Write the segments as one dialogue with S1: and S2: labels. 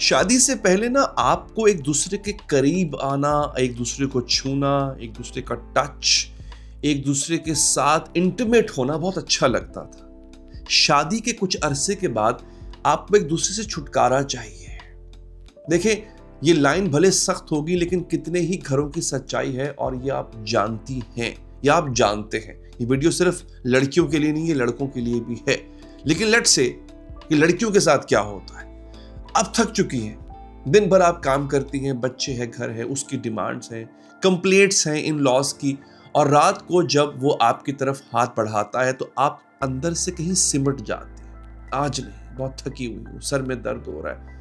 S1: शादी से पहले ना आपको एक दूसरे के करीब आना, एक दूसरे को छूना, एक दूसरे का टच, एक दूसरे के साथ इंटीमेट होना बहुत अच्छा लगता था। शादी के कुछ अरसे के बाद आपको एक दूसरे से छुटकारा चाहिए। देखिए, ये लाइन भले सख्त होगी लेकिन कितने ही घरों की सच्चाई है और ये आप जानती हैं या आप जानते हैं। ये वीडियो सिर्फ लड़कियों के लिए नहीं है, लड़कों के लिए भी है। लेकिन लेट्स से कि लड़कियों के साथ क्या होता है। अब थक चुकी हैं, दिन भर आप काम करती हैं, बच्चे हैं, घर है, उसकी डिमांड्स हैं, कंप्लेंट्स हैं इन लॉज की, और रात को जब वो आपकी तरफ हाथ बढ़ाता है तो आप अंदर से कहीं सिमट जाती हैं। आज नहीं, बहुत थकी हुई हूँ, सर में दर्द हो रहा है।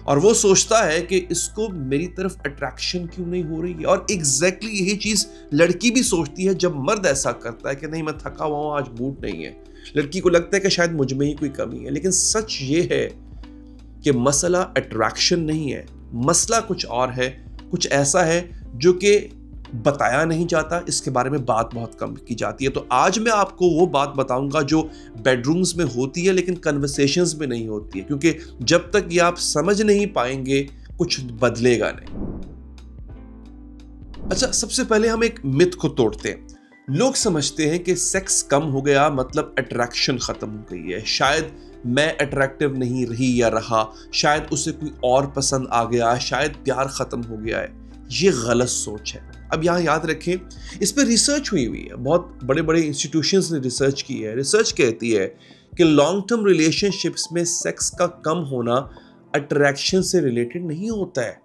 S1: और वो सोचता है कि इसको मेरी तरफ अट्रैक्शन क्यों नहीं हो रही है। और एग्जैक्टली यही चीज लड़की भी सोचती है जब मर्द ऐसा करता है कि नहीं, मैं थका हुआ हूं, आज मूड नहीं है। लड़की को लगता है कि शायद मुझ में ही कोई कमी है। लेकिन सच ये है कि मसला अट्रैक्शन नहीं है, मसला कुछ और है, कुछ ऐसा है जो कि बताया नहीं जाता, इसके बारे में बात बहुत कम की जाती है। तो आज मैं आपको वो बात बताऊंगा जो बेडरूम्स में होती है लेकिन कन्वर्सेशंस में नहीं होती है, क्योंकि जब तक ये आप समझ नहीं पाएंगे कुछ बदलेगा नहीं। अच्छा, सबसे पहले हम एक मिथ को तोड़ते हैं। लोग समझते हैं कि सेक्स कम हो गया मतलब अट्रैक्शन खत्म हो गई है। शायद मैं अट्रैक्टिव नहीं रही या रहा, शायद उसे कोई और पसंद आ गया, शायद प्यार खत्म हो गया है। ये गलत सोच है। अब यहाँ याद रखें, इस पर रिसर्च हुई है, बहुत बड़े बड़े इंस्टीट्यूशंस ने रिसर्च की है। रिसर्च कहती है कि लॉन्ग टर्म रिलेशनशिप्स में सेक्स का कम होना अट्रैक्शन से रिलेटेड नहीं होता है।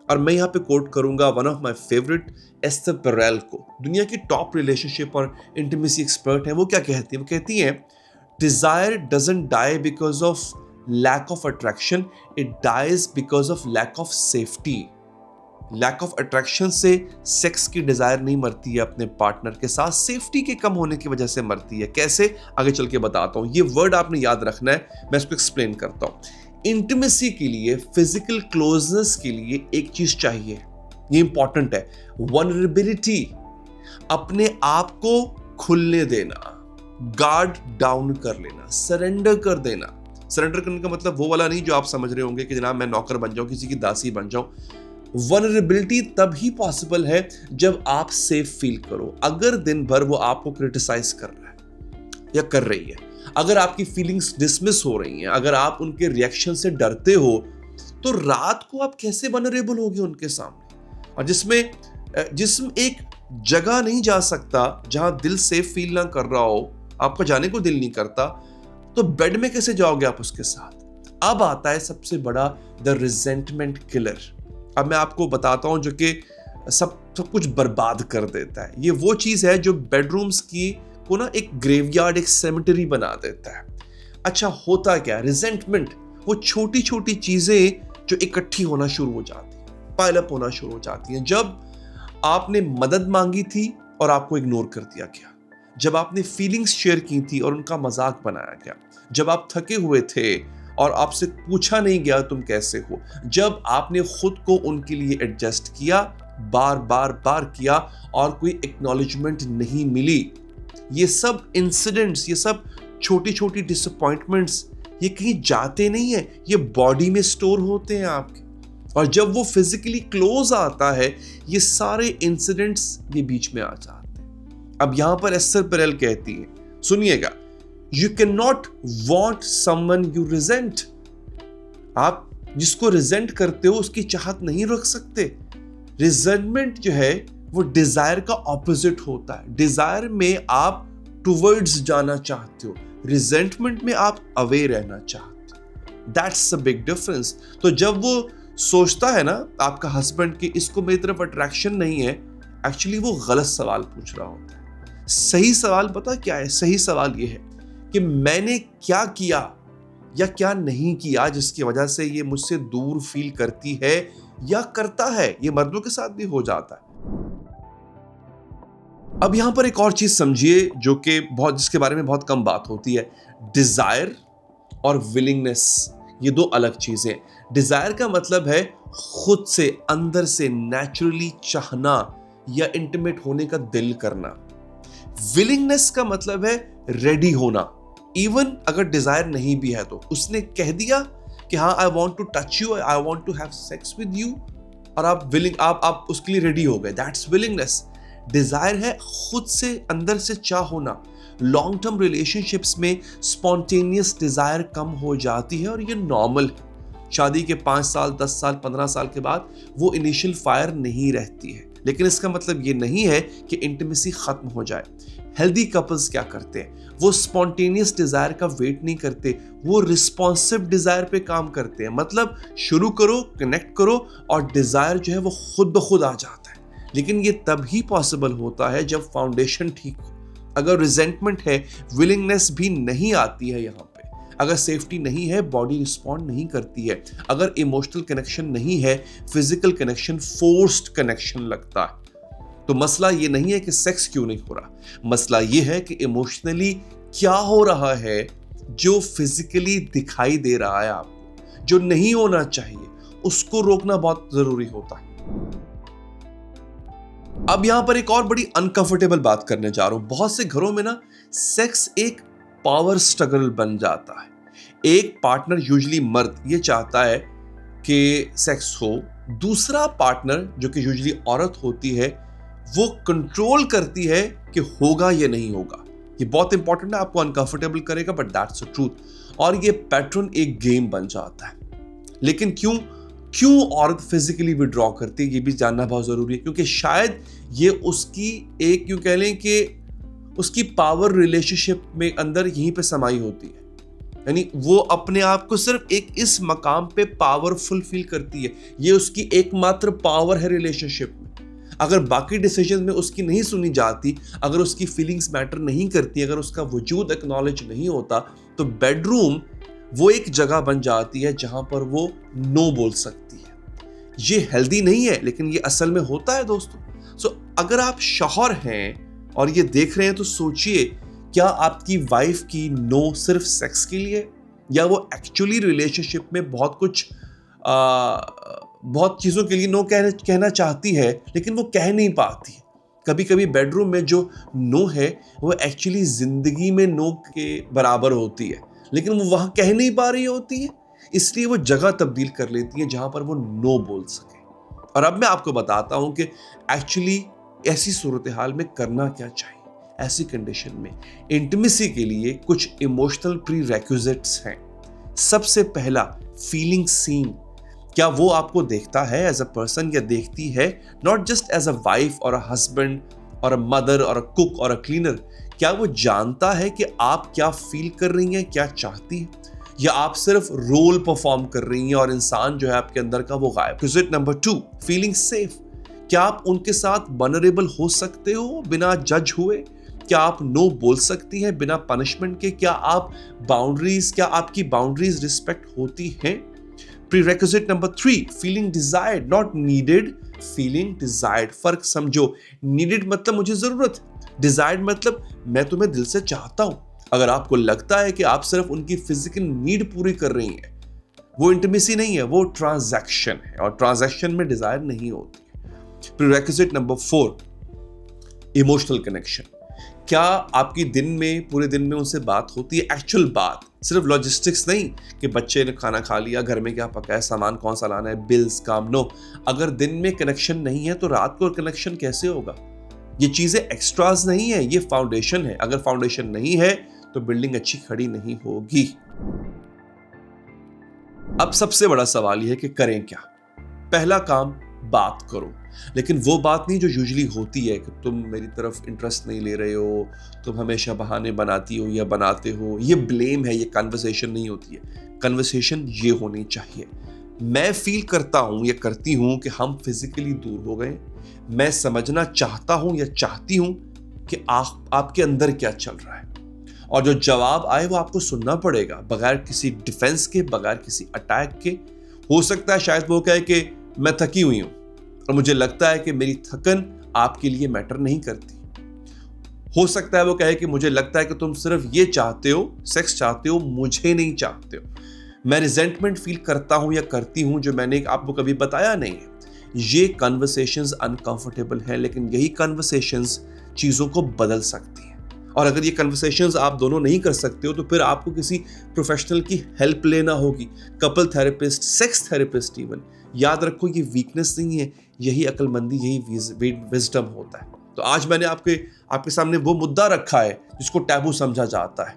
S1: और मैं यहाँ पे कोट करूंगा one of my favourite, Esther Perel को, दुनिया की टॉप रिलेशनशिप और इंटीमेसी एक्सपर्ट है। वो क्या कहती है? वो कहती है, desire doesn't die because of lack of attraction, it dies because of lack of safety. Lack of attraction से सेक्स की डिजायर नहीं मरती है अपने पार्टनर के साथ, सेफ्टी के कम होने की वजह से मरती है। कैसे? आगे चल के बताता हूं। ये वर्ड आपने याद रखना है, मैं इसको एक्सप्लेन करता हूं। इंटीमेसी के लिए, फिजिकल क्लोजनेस के लिए एक चीज चाहिए, ये इंपॉर्टेंट है, वल्नरेबिलिटी। अपने आप को खुलने देना, गार्ड डाउन कर लेना, सरेंडर कर देना। सरेंडर करने का मतलब वो वाला नहीं जो आप समझ रहे होंगे कि जनाब मैं नौकर बन जाऊं, किसी की दासी बन जाऊं। वल्नरेबिलिटी तभी पॉसिबल है जब आप सेफ फील करो। अगर दिन भर वो आपको क्रिटिसाइज कर रहा है या कर रही है, अगर आपकी फीलिंग्स डिसमिस हो रही हैं, अगर आप उनके रिएक्शन से डरते हो, तो रात को आप कैसे वल्नरेबल होगे उनके सामने? और जिसम एक जगह नहीं जा सकता जहां दिल सेफ फील ना कर रहा हो, आपका जाने को दिल नहीं करता, तो बेड में कैसे जाओगे आप उसके साथ? अब आता है सबसे बड़ा, द रिजेंटमेंट किलर। अब मैं आपको बताता हूं जो कि सब कुछ बर्बाद कर देता है। ये वो चीज है जो बेडरूम्स की को ना एक ग्रेवयार्ड, एक सेमेटरी बना देता है। अच्छा, होता क्या? रिजेंटमेंट वो छोटी छोटी चीजें जो इकट्ठी होना शुरू हो जाती हैं, पाइल अप होना शुरू हो जाती हैं। जब आपने मदद मांगी थी और आपको इग्नोर कर दिया गया, जब आपने फीलिंग्स शेयर की थी और उनका मजाक बनाया गया, जब आप थके हुए थे और आपसे पूछा नहीं गया तुम कैसे हो, जब आपने खुद को उनके लिए एडजस्ट किया, बार बार किया और कोई एक्नॉलेजमेंट नहीं मिली। ये सब इंसिडेंट्स, ये सब छोटी छोटी डिसअपॉइंटमेंट्स, ये कहीं जाते नहीं है, ये बॉडी में स्टोर होते हैं आपके। और जब वो फिजिकली क्लोज आता है, ये सारे इंसिडेंट्स ये बीच में आ जाते हैं। अब यहां पर एस्थर पेरेल कहती है, सुनिएगा, You cannot want someone you resent. आप जिसको रिजेंट करते हो उसकी चाहत नहीं रख सकते। रिजेंटमेंट जो है वो डिजायर का ऑपोजिट होता है। डिजायर में आप टुवर्ड्स जाना चाहते हो, रिजेंटमेंट में आप अवे रहना चाहते हो। That's a big difference. तो जब वो सोचता है ना आपका हस्बैंड कि इसको मेरी तरफ अट्रैक्शन नहीं है, एक्चुअली वो गलत सवाल पूछ रहा होता है। सही सवाल पता क्या है? सही सवाल ये है कि मैंने क्या किया या क्या नहीं किया जिसकी वजह से ये मुझसे दूर फील करती है या करता है। ये मर्दों के साथ भी हो जाता है। अब यहां पर एक और चीज समझिए जो कि जिसके बारे में बहुत कम बात होती है। डिजायर और विलिंगनेस, ये दो अलग चीजें। डिजायर का मतलब है खुद से, अंदर से नेचुरली चाहना या इंटीमेट होने का दिल करना। विलिंगनेस का मतलब है रेडी होना, इवन अगर डिजायर नहीं भी है तो। उसने कह दिया कि हाँ I want to touch you, I want to have sex with you, और आप उसके लिए रेडी हो गए, दैट्स विलिंगनेस। डिजायर है खुद से अंदर से चाह होना। लॉन्ग टर्म रिलेशनशिप्स में स्पॉन्टेनियस डिजायर कम हो जाती है और ये नॉर्मल है। शादी के 5 साल 10 साल 15 साल के बाद वो इनिशियल फायर नहीं रहती है, लेकिन इसका मतलब ये नहीं है कि इंटीमेसी खत्म हो जाए। हेल्दी कपल्स क्या करते हैं, वो स्पॉन्टेनियस डिजायर का वेट नहीं करते, वो रिस्पॉन्सिव डिजायर पे काम करते हैं। मतलब शुरू करो, कनेक्ट करो और डिजायर जो है वो खुद ब खुद आ जाता है। लेकिन ये तभी पॉसिबल होता है जब फाउंडेशन ठीक हो। अगर रिजेंटमेंट है, विलिंगनेस भी नहीं आती है यहाँ पे। अगर सेफ्टी नहीं है, बॉडी रिस्पॉन्ड नहीं करती है। अगर इमोशनल कनेक्शन नहीं है, फिजिकल कनेक्शन फोर्स्ड कनेक्शन लगता है। तो मसला ये नहीं है कि सेक्स क्यों नहीं हो रहा, मसला ये है कि इमोशनली क्या हो रहा है जो फिजिकली दिखाई दे रहा है आपको, जो नहीं होना चाहिए, उसको रोकना बहुत जरूरी होता है। अब यहां पर एक और बड़ी अनकंफर्टेबल बात करने जा रहा हूं। बहुत से घरों में ना सेक्स एक पावर स्ट्रगल बन जाता है। एक पार्टनर, यूजुअली मर्द, ये चाहता है कि सेक्स हो, दूसरा पार्टनर जो कि यूजुअली औरत होती है वो कंट्रोल करती है कि होगा या नहीं होगा। ये बहुत इंपॉर्टेंट है, आपको अनकंफर्टेबल करेगा, बट दैट्स द ट्रूथ। और ये पैटर्न एक गेम बन जाता है। लेकिन क्यों औरत फिजिकली विड्रॉ करती है, ये भी जानना बहुत जरूरी है, क्योंकि शायद ये उसकी एक, यूं कह लें कि उसकी पावर रिलेशनशिप में अंदर यहीं पे समाई होती है। यानी वो अपने आप को सिर्फ एक इस मकाम पे पावरफुल फील करती है, ये उसकी एकमात्र पावर है रिलेशनशिप में। अगर बाकी डिसीजन में उसकी नहीं सुनी जाती, अगर उसकी फीलिंग्स मैटर नहीं करती, अगर उसका वजूद एक्नॉलेज नहीं होता, तो बेडरूम वो एक जगह बन जाती है जहां पर वो नो बोल सकती है। ये हेल्दी नहीं है, लेकिन ये असल में होता है दोस्तों। सो अगर आप शौहर हैं और ये देख रहे हैं तो सोचिए, क्या आपकी वाइफ की नो सिर्फ सेक्स के लिए, या वो एक्चुअली रिलेशनशिप में बहुत चीज़ों के लिए नो कहना चाहती है, लेकिन वो कह नहीं पाती। कभी कभी बेडरूम में जो नो है वो एक्चुअली जिंदगी में नो के बराबर होती है, लेकिन वो वहाँ कह नहीं पा रही होती है, इसलिए वो जगह तब्दील कर लेती है जहाँ पर वो नो बोल सके। और अब मैं आपको बताता हूँ कि एक्चुअली ऐसी सूरत हाल में करना क्या चाहिए। ऐसी कंडीशन में इंटीमेसी के लिए कुछ इमोशनल प्रीरेक्विजिट्स हैं। सबसे पहला, फीलिंग सीन। क्या वो आपको देखता है एज अ पर्सन, या देखती है not just as a wife और अ हस्बैंड और अ मदर और अ कुक और अ क्लीनर। क्या वो जानता है कि आप क्या फील कर रही हैं, क्या चाहती हैं, या आप सिर्फ रोल परफॉर्म कर रही हैं और इंसान जो है आपके अंदर का वो गायब। Requisite number 2, feeling safe. क्या आप उनके साथ वल्नरेबल हो सकते हो बिना जज हुए? क्या आप नो बोल सकती हैं बिना पनिशमेंट के? क्या आपकी बाउंड्रीज रिस्पेक्ट होती हैं? Prerequisite number 3, feeling desired, not needed, feeling desired. फर्क समझो। नीडेड मतलब मुझे जरूरत, डिजायर्ड मतलब मैं तुम्हें दिल से चाहता हूं। अगर आपको लगता है कि आप सिर्फ उनकी फिजिकल नीड पूरी कर रही हैं, वो इंटीमेसी नहीं है, वो ट्रांजैक्शन है, और ट्रांजैक्शन में डिजायर नहीं होती। Prerequisite number 4, emotional connection. क्या आपकी पूरे दिन में उनसे बात होती है, एक्चुअल बात, सिर्फ लॉजिस्टिक्स नहीं कि बच्चे ने खाना खा लिया, घर में क्या पका है, सामान कौन सा लाना है, बिल्स, काम। नो, अगर दिन में कनेक्शन नहीं है तो रात को कनेक्शन कैसे होगा? ये चीजें एक्स्ट्राज नहीं है, ये फाउंडेशन है। अगर फाउंडेशन नहीं है तो बिल्डिंग अच्छी खड़ी नहीं होगी। अब सबसे बड़ा सवाल यह है कि करें क्या। पहला काम, बात करो, लेकिन वो बात नहीं जो यूजुअली होती है कि तुम मेरी तरफ इंटरेस्ट नहीं ले रहे हो, तुम हमेशा बहाने बनाती हो या बनाते हो। ये ब्लेम है, ये कन्वर्सेशन नहीं होती है। कन्वर्सेशन ये होनी चाहिए, मैं फील करता हूं या करती हूं कि हम फिजिकली दूर हो गए, मैं समझना चाहता हूं या चाहती हूं कि आपके अंदर क्या चल रहा है, और जो जवाब आए वो आपको सुनना पड़ेगा, बगैर किसी डिफेंस के, बगैर किसी अटैक के। हो सकता है शायद वो कहे कि मैं थकी हुई हूं और मुझे लगता है कि मेरी थकन आपके लिए मैटर नहीं करती। हो सकता है वो कहे कि मुझे लगता है कि तुम सिर्फ ये चाहते हो, सेक्स चाहते हो, मुझे नहीं चाहते हो। मैं रिजेंटमेंट फील करता हूं या करती हूं जो मैंने आपको कभी बताया नहीं है। ये कन्वर्सेशंस अनकंफर्टेबल हैं, लेकिन यही कन्वर्सेशंस चीजों को बदल सकती हैं। और अगर ये कन्वर्सेशंस आप दोनों नहीं कर सकते हो तो फिर आपको किसी प्रोफेशनल की हेल्प लेना होगी, couple therapist, sex therapist even. याद रखो ये वीकनेस नहीं है, यही अक्लमंदी, यही विजडम होता है। तो आज मैंने आपके सामने वो मुद्दा रखा है जिसको टैबू समझा जाता है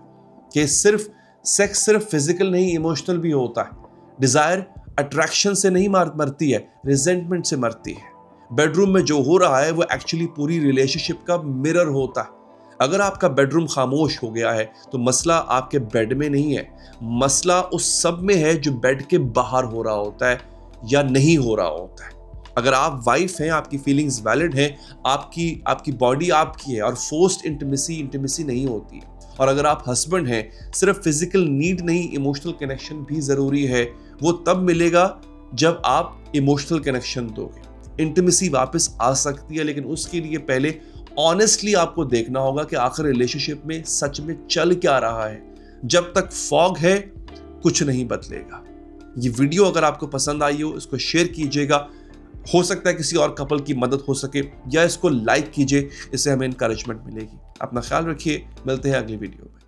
S1: कि सेक्स सिर्फ फिजिकल नहीं, इमोशनल भी होता है। डिजायर अट्रैक्शन से नहीं मरती है, रिजेंटमेंट से मरती है। बेडरूम में जो हो रहा है वो एक्चुअली पूरी रिलेशनशिप का मिरर होता है। अगर आपका बेडरूम खामोश हो गया है तो मसला आपके बेड में नहीं है, मसला उस सब में है जो बेड के बाहर हो रहा होता है या नहीं हो रहा होता है। अगर आप वाइफ हैं, आपकी फीलिंग्स वैलिड हैं, आपकी बॉडी आपकी है और फोर्स्ड इंटीमेसी नहीं होती है। और अगर आप हस्बैंड हैं, सिर्फ फिजिकल नीड नहीं, इमोशनल कनेक्शन भी ज़रूरी है। वो तब मिलेगा जब आप इमोशनल कनेक्शन दोगे। इंटीमेसी वापस आ सकती है, लेकिन उसके लिए पहले ऑनेस्टली आपको देखना होगा कि आखिर रिलेशनशिप में सच में चल क्या रहा है। जब तक फॉग है कुछ नहीं बदलेगा। ये वीडियो अगर आपको पसंद आई हो, इसको शेयर कीजिएगा। हो सकता है किसी और कपल की मदद हो सके, या इसको लाइक कीजिए, इससे हमें इंकरेजमेंट मिलेगी। अपना ख्याल रखिए, मिलते हैं अगली वीडियो में।